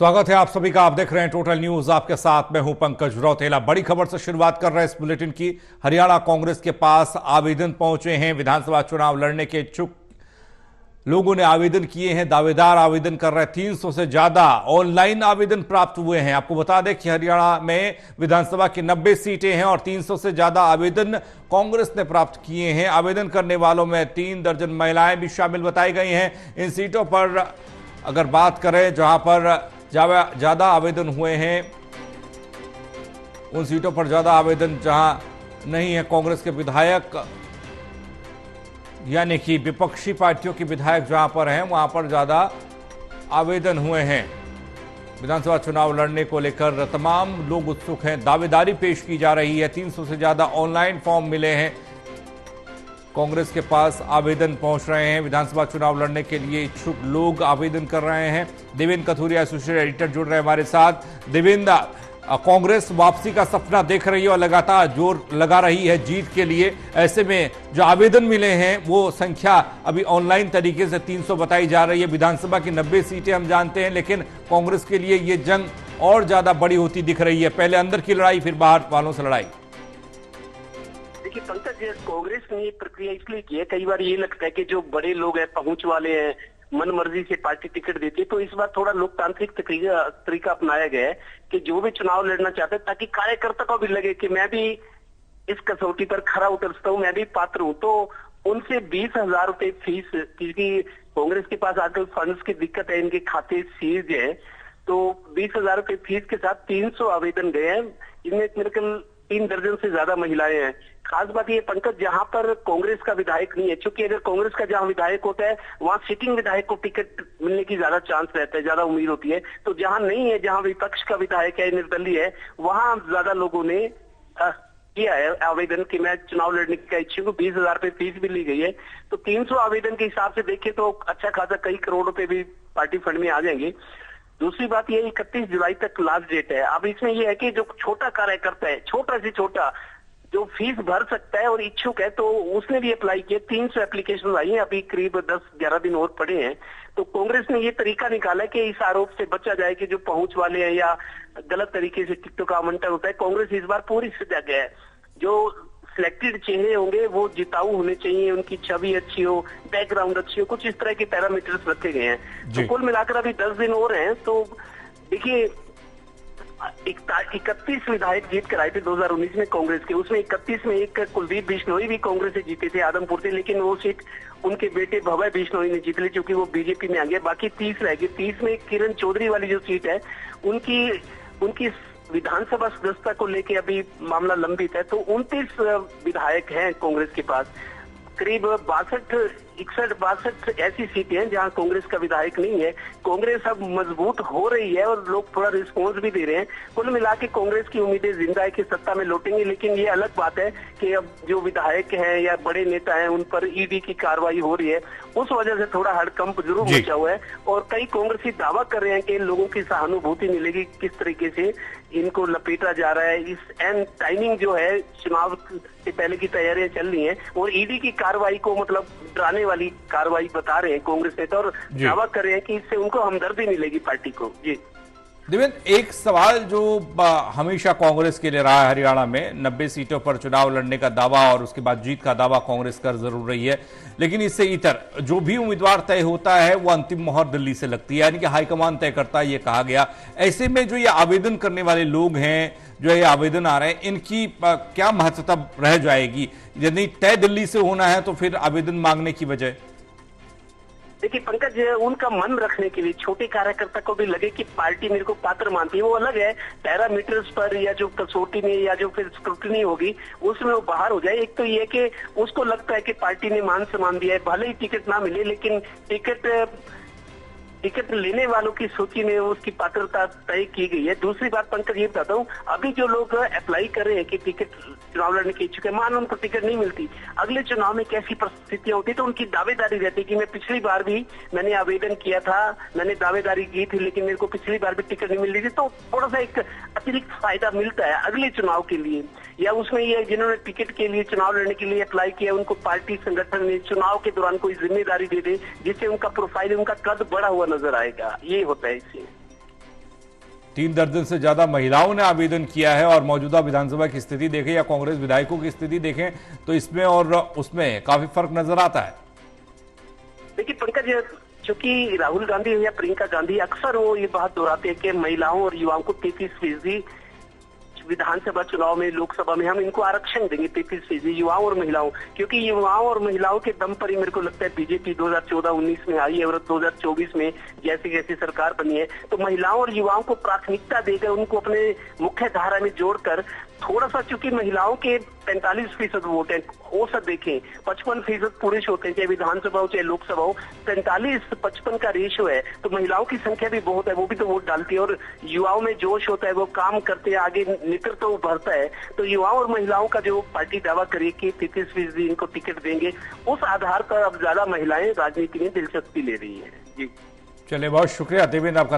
स्वागत है आप सभी का। आप देख रहे हैं टोटल न्यूज, आपके साथ मैं हूं पंकज रौतेला। बड़ी खबर से शुरुआत कर रहे हैं इस बुलेटिन की। हरियाणा कांग्रेस के पास आवेदन पहुंचे हैं। विधानसभा चुनाव लड़ने के इच्छुक लोगों ने आवेदन किए हैं। दावेदार आवेदन कर रहे हैं। 300 से ज्यादा ऑनलाइन आवेदन प्राप्त हुए हैं। आपको बता दें कि हरियाणा में विधानसभा की 90 सीटें हैं और 300 से ज्यादा आवेदन कांग्रेस ने प्राप्त किए हैं। आवेदन करने वालों में 3 दर्जन महिलाएं भी शामिल बताई गई हैं। इन सीटों पर अगर बात करें जहां पर ज्यादा आवेदन हुए हैं, उन सीटों पर ज्यादा आवेदन जहां नहीं है, कांग्रेस के विधायक यानी कि विपक्षी पार्टियों के विधायक जहां पर हैं वहां पर ज्यादा आवेदन हुए हैं। विधानसभा चुनाव लड़ने को लेकर तमाम लोग उत्सुक हैं। दावेदारी पेश की जा रही है। 300 से ज्यादा ऑनलाइन फॉर्म मिले हैं। कांग्रेस के पास आवेदन पहुंच रहे हैं। विधानसभा चुनाव लड़ने के लिए इच्छुक लोग आवेदन कर रहे हैं। देवेंद्र कथुरिया एसोसिएट एडिटर जुड़ रहे हैं हमारे साथ। देवेंद्र, कांग्रेस वापसी का सपना देख रही है और लगातार जोर लगा रही है जीत के लिए। ऐसे में जो आवेदन मिले हैं वो संख्या अभी ऑनलाइन तरीके से 300 बताई जा रही है। विधानसभा की 90 सीटें हम जानते हैं, लेकिन कांग्रेस के लिए ये जंग और ज्यादा बड़ी होती दिख रही है। पहले अंदर की लड़ाई, फिर बाहर वालों से लड़ाई। देखिए पंकज, कांग्रेस ने ये प्रक्रिया इसलिए की है, कई बार ये लगता है कि जो बड़े लोग हैं, पहुंच वाले हैं, मन मर्जी से पार्टी टिकट देती है, तो इस बार थोड़ा लोकतांत्रिक तरीका अपनाया गया है कि जो भी चुनाव लड़ना चाहते हैं, ताकि कार्यकर्ता को भी लगे कि मैं भी इस कसौटी पर खरा उतर सकता हूँ, मैं भी पात्र हूँ। तो उनसे 20,000 रुपए फीस, क्योंकि कांग्रेस के पास आजकल फंड्स की दिक्कत है, इनके खाते सीज है, तो 20,000 रुपए फीस के साथ 300 आवेदन गए हैं। इनमें मेरे ख्याल 3 दर्जन से ज्यादा महिलाएं हैं। खास बात ये पंकज, जहां पर कांग्रेस का विधायक नहीं है, क्योंकि अगर कांग्रेस का जहां विधायक होता है वहां सिटिंग विधायक को टिकट मिलने की ज्यादा चांस रहता है, ज्यादा उम्मीद होती है। तो जहां नहीं है, जहां विपक्ष का विधायक है, निर्दलीय है, वहां ज्यादा लोगों ने किया है आवेदन कि मैं चुनाव लड़ने का इच्छुक हूँ। 20,000 रुपए फीस भी ली गई है। तो 300 आवेदन के हिसाब से देखें तो अच्छा खासा कई करोड़ रुपए भी पार्टी फंड में आ जाएंगे। दूसरी बात ये 31 जुलाई तक लास्ट डेट है। अब इसमें ये है कि जो छोटा कार्यकर्ता है, छोटा से छोटा, जो फीस भर सकता है और इच्छुक है, तो उसने भी अप्लाई किया। 300 एप्लीकेशन आई हैं, अभी करीब 10-11 दिन और पड़े हैं। तो कांग्रेस ने ये तरीका निकाला है कि इस आरोप से बचा जाए कि जो पहुंच वाले हैं या गलत तरीके से टिकटों का आवंटन होता है। कांग्रेस इस बार पूरी सजग है। जो सिलेक्टेड चेहरे होंगे वो जिताऊ होने चाहिए, उनकी छवि अच्छी हो, बैकग्राउंड अच्छी हो, कुछ इस तरह के पैरामीटर्स रखे गए हैं। तो कुल मिलाकर अभी 10 दिन और हैं। तो देखिए 31 विधायक जीत कर आए थे 2019 में कांग्रेस के। उसमें 31 में एक कुलदीप बिश्नोई भी कांग्रेस से जीते थे, आदमपुर से, लेकिन वो सीट उनके बेटे भवय बिश्नोई ने जीत ली, क्योंकि वो बीजेपी में आ गए। बाकी 30 रह गए। 30 में किरण चौधरी वाली जो सीट है, उनकी विधानसभा सदस्यता को लेके अभी मामला लंबित है। तो 29 विधायक हैं कांग्रेस के पास। करीब 62 ऐसी सीटें हैं जहां कांग्रेस का विधायक नहीं है। कांग्रेस अब मजबूत हो रही है और लोग थोड़ा रिस्पॉन्स भी दे रहे हैं। कुल मिला के कांग्रेस की उम्मीदें जिंदा है कि सत्ता में लौटेंगे। लेकिन ये अलग बात है कि अब जो विधायक हैं या बड़े नेता हैं उन पर ईडी की कार्रवाई हो रही है, उस वजह से थोड़ा हड़कंप जरूर मचा हुआ है। और कई कांग्रेसी दावा कर रहे हैं कि लोगों की सहानुभूति मिलेगी, किस तरीके से इनको लपेटा जा रहा है। इस एंड टाइमिंग जो है, चुनाव से पहले की तैयारियां चल रही हैं और ईडी की कार्रवाई को मतलब डराने वाली कार्रवाई बता रहे हैं कांग्रेस नेता, और दावा कर रहे हैं कि इससे उनको हमदर्दी मिलेगी पार्टी को। जी देवेंद्र, एक सवाल जो हमेशा कांग्रेस के लिए रहा है, हरियाणा में 90 सीटों पर चुनाव लड़ने का दावा और उसके बाद जीत का दावा कांग्रेस कर जरूर रही है, लेकिन इससे इतर जो भी उम्मीदवार तय होता है वो अंतिम मोहर दिल्ली से लगती है, यानी कि हाईकमान तय करता है, ये कहा गया। ऐसे में जो ये आवेदन करने वाले लोग हैं, जो ये आवेदन आ रहे हैं, इनकी क्या महत्वता रह जाएगी? यदि तय दिल्ली से होना है तो फिर आवेदन मांगने की वजह? देखिए पंकज, उनका मन रखने के लिए छोटे कार्यकर्ता को भी लगे कि पार्टी मेरे को पात्र मानती है, वो अलग है। पैरामीटर्स पर या जो कसौटी में या जो फिर स्क्रूटनी होगी उसमें वो बाहर हो जाए। एक तो ये कि उसको लगता है कि पार्टी ने मान सम्मान दिया है, भले ही टिकट ना मिले, लेकिन टिकट लेने वालों की सूची में उसकी पात्रता तय की गई है। दूसरी बात पंकज ये बताता हूँ, अभी जो लोग अप्लाई कर रहे हैं कि टिकट चुनाव लड़ने के इच्छुक है, मान उनको टिकट नहीं मिलती, अगले चुनाव में कैसी परिस्थितियां होती, तो उनकी दावेदारी रहती कि मैं पिछली बार भी मैंने आवेदन किया था, मैंने दावेदारी की थी, लेकिन मेरे को पिछली बार भी टिकट नहीं मिल रही थी। तो थोड़ा सा एक अतिरिक्त फायदा मिलता है अगले चुनाव के लिए। या उसमें ये जिन्होंने टिकट के लिए, चुनाव लड़ने के लिए अप्लाई किया, उनको पार्टी संगठन ने चुनाव के दौरान कोई जिम्मेदारी दे दे जिससे उनका प्रोफाइल, उनका कद बढ़ा हुआ नजर आएगा। ये होता है इससे। 3 दर्जन से ज्यादा महिलाओं ने आवेदन किया है और मौजूदा विधानसभा की स्थिति देखें या कांग्रेस विधायकों की स्थिति देखें तो इसमें और उसमें काफी फर्क नजर आता है। देखिए पंकज, चूंकि राहुल गांधी या प्रियंका गांधी अक्सर वो ये बात दोहराते हैं कि महिलाओं और युवाओं को 33% विधानसभा चुनाव में, लोकसभा में हम इनको आरक्षण देंगे 33% युवाओं और महिलाओं, क्योंकि युवाओं और महिलाओं के दम पर ही मेरे को लगता है बीजेपी 2014-19 में आई है और 2024 में जैसी जैसी सरकार बनी है तो महिलाओं और युवाओं को प्राथमिकता देकर उनको अपने मुख्य धारा में जोड़कर थोड़ा सा, चूंकि महिलाओं के 45% वोट है, औसत देखें 55% पुरुष होते हैं, चाहे विधानसभा हो चाहे लोकसभा हो, 45-55 का रेशियो है, तो महिलाओं की संख्या भी बहुत है, वो भी तो वोट डालती है और युवाओं में जोश होता है, वो काम करते हैं, आगे नेतृत्व उभरता है। तो युवाओं और महिलाओं का जो पार्टी दावा करे कि 33% इनको टिकट देंगे, उस आधार पर अब ज्यादा महिलाएं राजनीति में दिलचस्पी ले रही है। जी चलिए, बहुत शुक्रिया देवेंद्र आपका।